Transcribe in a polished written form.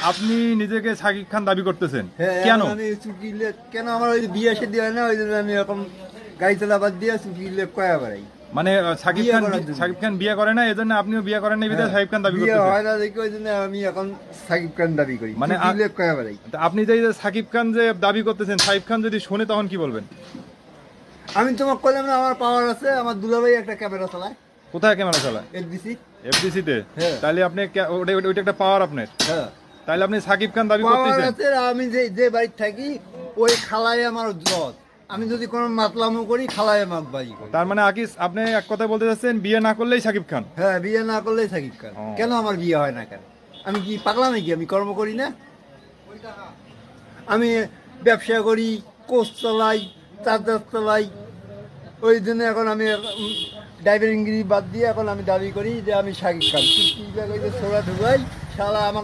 আপনি নিজেকে শাকিব খান দাবি করতেছেন হ্যাঁ, কেন? আমি চুকিলে কেন আমার ওই বিয়ে শাদী হয় না, ওই জন্য আমি এখন গাড়ি চালা বাদ দিয়ে চুকিলে কয়া বেড়াই। মানে শাকিব বিয়ে খান করার জন্য। শাকিব খান বিয়ে করে না, এজন্য আপনিও বিয়ে করেন না, বিধায় শাকিব খান দাবি বিয়ে করতেছেন। হয় না দেখি ওই জন্য আমি এখন শাকিব খান দাবি করি, মানে চুকিলে কয়া বেড়াই। তা আপনি যে শাকিব খান যে দাবি করতেছেন, শাকিব খান যদি শুনে তখন কি বলবেন? আমি তোমাকে বললাম না আমার পাওয়ার আছে, আমার দুলাভাই একটা ক্যামেরা চালায় কোথায় ক্যামেরা চালায়? এফডিসি। এফডিসি তে? হ্যাঁ। তাহলে আপনি ওইটা একটা পাওয়ার আপনার, হ্যাঁ, তাহলে আপনি শাকিব খান দাবি পাওয়ার করতেছেন। আছে। আমি যে যে বাড়িতে থাকি ওই খালায় আমার জজ, আমি যদি কোনো মাতলামো করি খালায় আমার বাড়ি করি। তার মানে আকিস আপনি এক কথা বলতে চাচ্ছেন বিয়ে না করলেই শাকিব খান? হ্যাঁ, বিয়ে না করলেই শাকিব খান। ও। কেন আমার বিয়ে হয় না কেন? আমি কি পাগলা নাকি? আমি কর্ম করি না? আমি ব্যবসা করি, কোচ চালাই, চার্জার চালাই। ওই জন্য এখন আমি ড্রাইভারিংগিরি বাদ দিয়ে এখন আমি দাবি করি যে আমি শাকিব খান। ছোড়া ঢুকাই শালা আমার